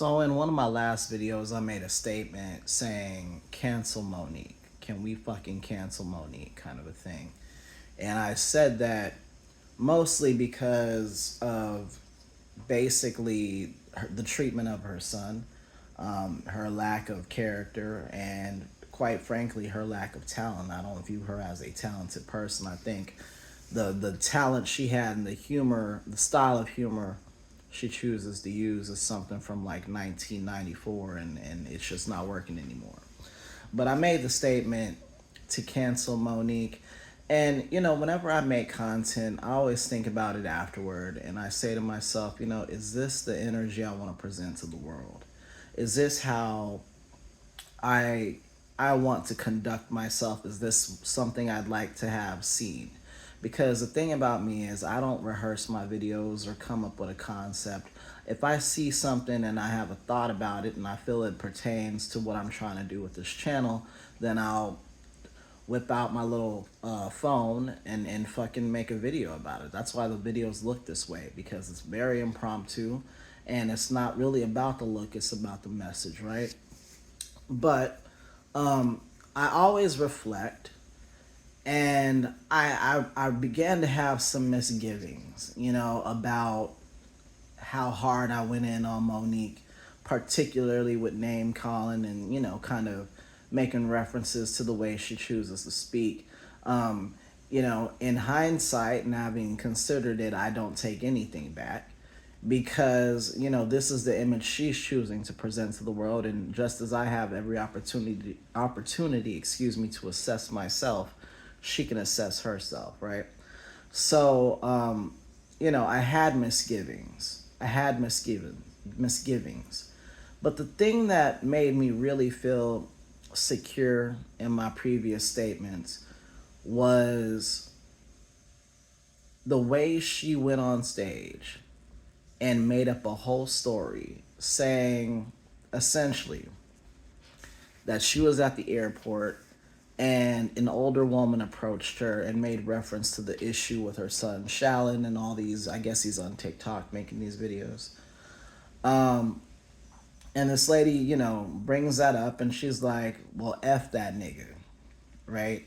So in one of my last videos, I made a statement saying, cancel Monique. Can we fucking cancel Monique? Kind of a thing. And I said that mostly because of basically the treatment of her son, her lack of character, and quite frankly, her lack of talent. I don't view her as a talented person. I think the talent she had and the humor, the style of humor she chooses to use is something from like 1994, and it's just not working anymore. But I made the statement to cancel Monique. And, whenever I make content, I always think about it afterward. And I say to myself, is this the energy I want to present to the world? Is this how I I want to conduct myself? Is this something I'd like to have seen? Because the thing about me is I don't rehearse my videos or come up with a concept. If I see something and I have a thought about it and I feel it pertains to what I'm trying to do with this channel, then I'll whip out my little phone and fucking make a video about it. That's why the videos look this way, because it's very impromptu and it's not really about the look, it's about the message, right? But I always reflect, and I began to have some misgivings, about how hard I went in on Monique, particularly with name calling and, kind of making references to the way she chooses to speak. In hindsight and having considered it, I don't take anything back, because this is the image she's choosing to present to the world, and just as I have every opportunity, to assess myself, she can assess herself, right? So I had misgivings. Misgivings. But the thing that made me really feel secure in my previous statements was the way she went on stage and made up a whole story saying essentially that she was at the airport and an older woman approached her and made reference to the issue with her son Shallon and all these. I guess he's on TikTok making these videos. And this lady, brings that up and she's like, well, F that nigga, right?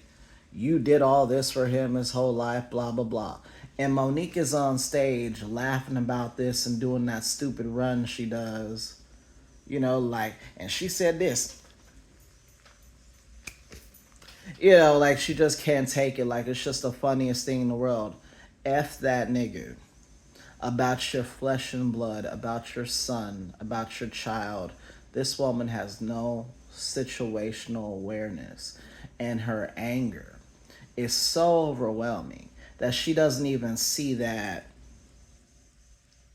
You did all this for him his whole life, blah, blah, blah. And Monique is on stage laughing about this and doing that stupid run she does, and she said this, like she just can't take it. Like it's just the funniest thing in the world. F that nigga. About your flesh and blood, about your son, about your child. This woman has no situational awareness, and her anger is so overwhelming that she doesn't even see that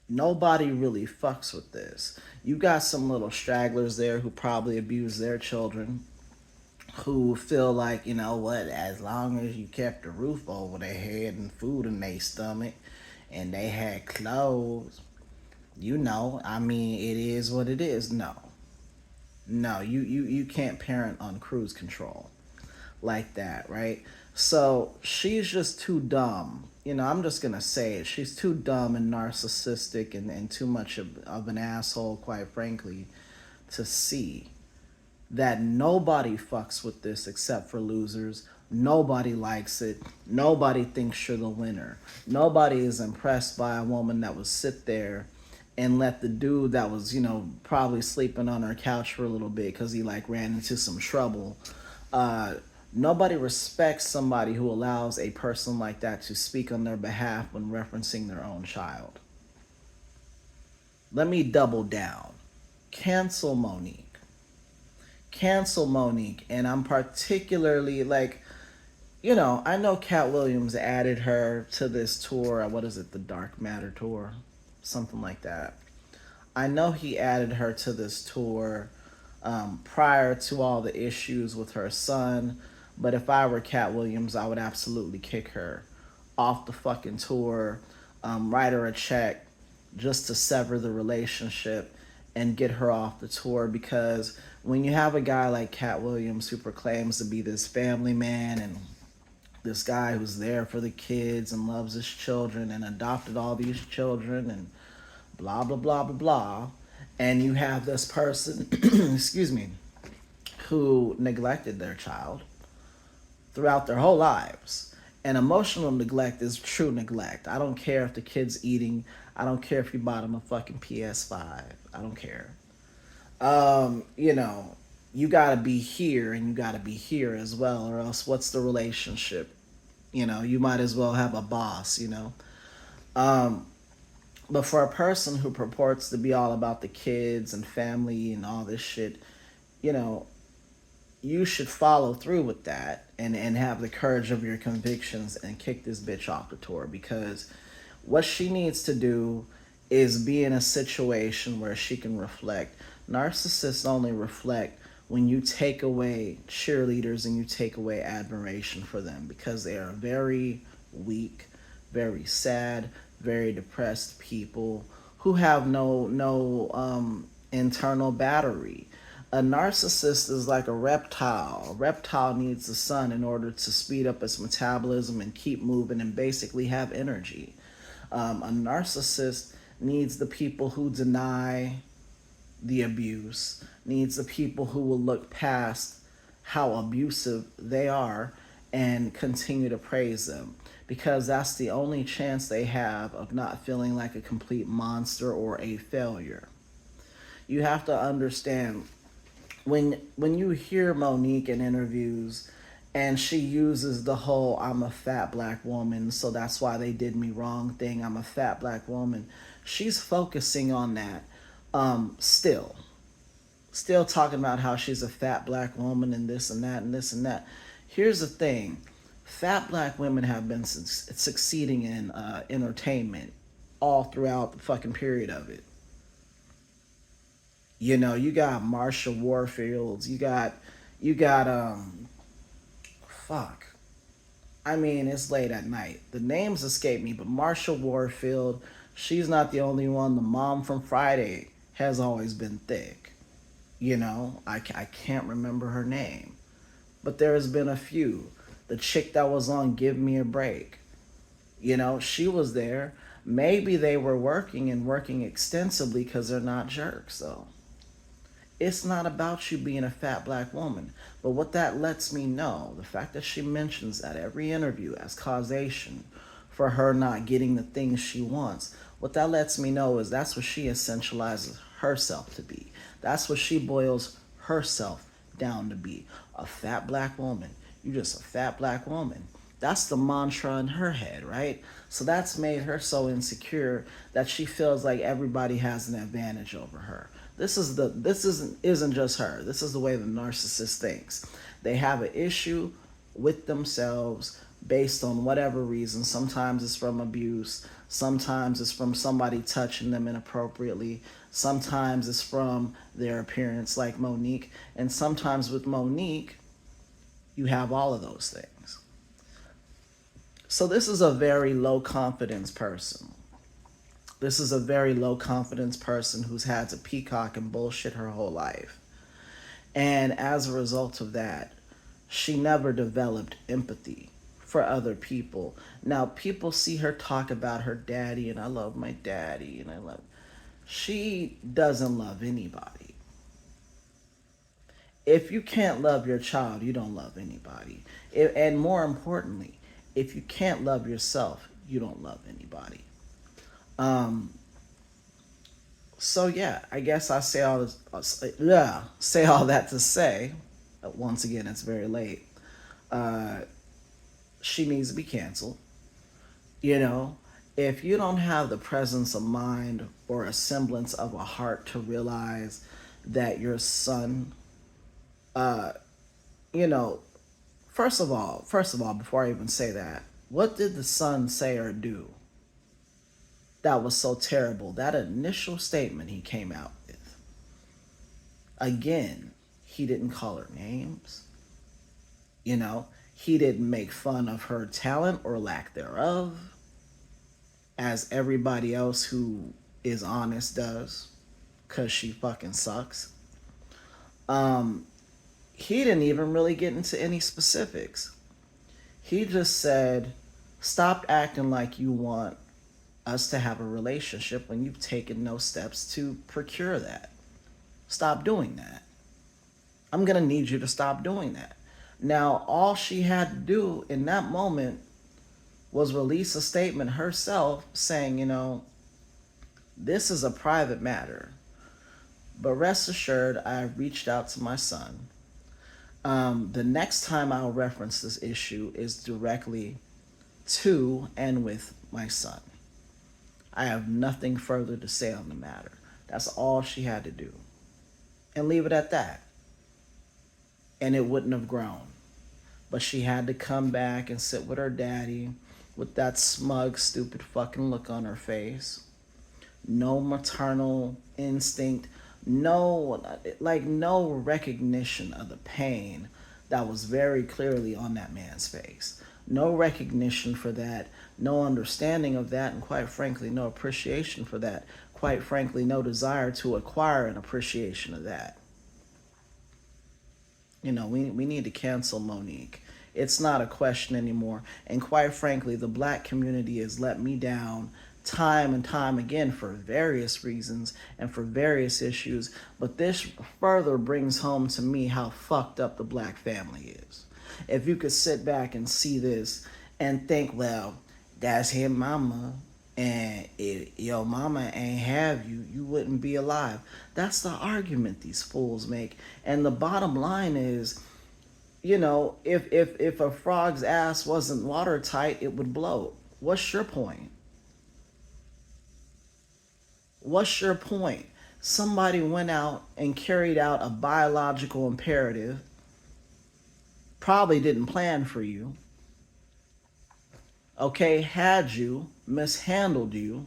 nobody really fucks with this. You got some little stragglers there who probably abuse their children, who feel like, what, as long as you kept a roof over their head and food in their stomach and they had clothes, it is what it is. No, you can't parent on cruise control like that, right? So she's just too dumb. I'm just gonna say it. She's too dumb and narcissistic and too much of an asshole, quite frankly, to see that nobody fucks with this except for losers. Nobody likes it. Nobody thinks you're the winner. Nobody is impressed by a woman that would sit there and let the dude that was, probably sleeping on her couch for a little bit because he like ran into some trouble. Nobody respects somebody who allows a person like that to speak on their behalf when referencing their own child. Let me double down. Cancel Monique. Cancel Monique. And I'm particularly like, I know Cat Williams added her to this tour. What is it? The Dark Matter tour? Something like that. I know he added her to this tour prior to all the issues with her son. But if I were Cat Williams, I would absolutely kick her off the fucking tour, write her a check just to sever the relationship and get her off the tour. Because when you have a guy like Cat Williams who proclaims to be this family man and this guy who's there for the kids and loves his children and adopted all these children and blah, blah, blah, blah, blah, and you have this person, excuse me, who neglected their child throughout their whole lives. And emotional neglect is true neglect. I don't care if the kid's eating. I don't care if you bought him a fucking PS5. I don't care. You know, you gotta be here and you gotta be here as well, or else what's the relationship? You know, you might as well have a boss, you know. Um, but for a person who purports to be all about the kids and family and all this shit, you know, you should follow through with that and have the courage of your convictions and kick this bitch off the tour, because what she needs to do is be in a situation where she can reflect. Narcissists only reflect when you take away cheerleaders and you take away admiration for them, because they are very weak, very sad, very depressed people who have no internal battery. A narcissist is like a reptile. A reptile needs the sun in order to speed up its metabolism and keep moving and basically have energy. A narcissist needs the people who deny the abuse, needs the people who will look past how abusive they are and continue to praise them, because that's the only chance they have of not feeling like a complete monster or a failure. You have to understand, when you hear Monique in interviews and she uses the whole "I'm a fat black woman, so that's why they did me wrong" thing, "I'm a fat black woman," she's focusing on that. Still talking about how she's a fat black woman and this and that and this and that. Here's the thing: fat black women have been succeeding in entertainment all throughout the fucking period of it. You know, you got Marsha Warfields, you got fuck. I mean, it's late at night. The names escape me, but Marsha Warfield, she's not the only one. The mom from Friday has always been thick. You know, I can't remember her name, but there has been a few. The chick that was on Give Me a Break, you know, she was there. Maybe they were working and working extensively because they're not jerks, though. It's not about you being a fat black woman. But what that lets me know, the fact that she mentions at every interview as causation for her not getting the things she wants, what that lets me know is that's what she essentializes herself to be. That's what she boils herself down to be. A fat black woman. You just a fat black woman. That's the mantra in her head, right? So that's made her so insecure that she feels like everybody has an advantage over her. This isn't just her. This is the way the narcissist thinks. They have an issue with themselves based on whatever reason. Sometimes it's from abuse. Sometimes it's from somebody touching them inappropriately. Sometimes it's from their appearance, like Monique. And sometimes with Monique, you have all of those things. So this is a very low confidence person. This is a very low confidence person who's had to peacock and bullshit her whole life. And as a result of that, she never developed empathy for other people. Now, people see her talk about her daddy, and I love my daddy, and I love. She doesn't love anybody. If you can't love your child, you don't love anybody. And more importantly, if you can't love yourself, you don't love anybody. Um, so yeah, I guess I say all this. Say all that to say, once again, it's very late. Uh, she needs to be canceled. You know, if you don't have the presence of mind or a semblance of a heart to realize that your son, uh, you know, first of all, before I even say that, what did the son say or do that was so terrible? That initial statement he came out with. Again, he didn't call her names. You know, he didn't make fun of her talent or lack thereof, as everybody else who is honest does, because she fucking sucks. Um, he didn't even really get into any specifics. He just said, stop acting like you want us to have a relationship when you've taken no steps to procure that. Stop doing that. I'm going to need you to stop doing that. Now, all she had to do in that moment was release a statement herself saying, this is a private matter. But rest assured, I reached out to my son. The next time I'll reference this issue is directly to and with my son. I have nothing further to say on the matter. That's all she had to do. And leave it at that. And it wouldn't have grown. But she had to come back and sit with her daddy with that smug, stupid fucking look on her face. No maternal instinct. No recognition of the pain that was very clearly on that man's face. No recognition for that, no understanding of that, and quite frankly, no appreciation for that. Quite frankly, no desire to acquire an appreciation of that. We need to cancel Monique. It's not a question anymore. And quite frankly, the black community has let me down time and time again for various reasons and for various issues. But this further brings home to me how fucked up the black family is. If you could sit back and see this and think, well, that's his mama, and if your mama ain't have you, you wouldn't be alive. That's the argument these fools make. And the bottom line is, if a frog's ass wasn't watertight, it would bloat. What's your point? What's your point? Somebody went out and carried out a biological imperative, probably didn't plan for you, okay, had you, mishandled you,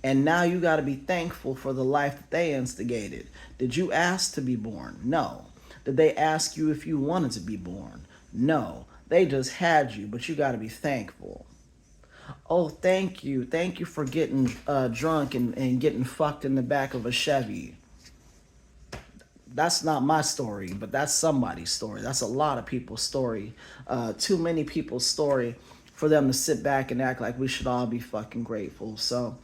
and now you got to be thankful for the life that they instigated. Did you ask to be born? No. Did they ask you if you wanted to be born? No. They just had you, but you got to be thankful. Oh, thank you. Thank you for getting drunk and getting fucked in the back of a Chevy. That's not my story, but that's somebody's story. That's a lot of people's story. Too many people's story for them to sit back and act like we should all be fucking grateful. So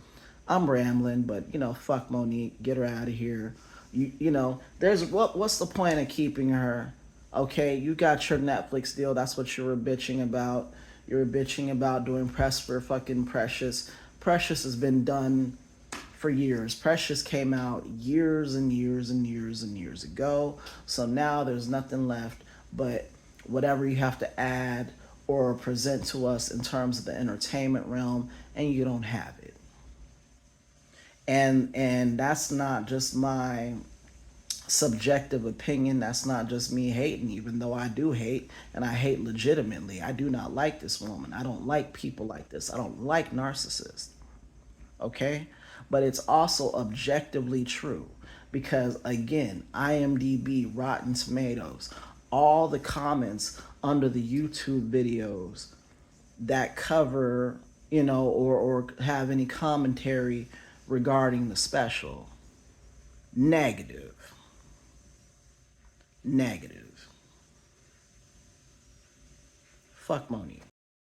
I'm rambling, but fuck Monique, get her out of here. There's what's the point of keeping her? Okay, you got your Netflix deal. That's what you were bitching about. You were bitching about doing press for fucking Precious. Precious has been done for years. Precious came out years and years and years and years ago. So now there's nothing left but whatever you have to add or present to us in terms of the entertainment realm, and you don't have it. And that's not just my subjective opinion. That's not just me hating, even though I do hate, and I hate legitimately. I do not like this woman. I don't like people like this. I don't like narcissists. Okay? But it's also objectively true. Because again, IMDb, Rotten Tomatoes, all the comments under the YouTube videos that cover, or have any commentary regarding the special, negative. Fuck Monique.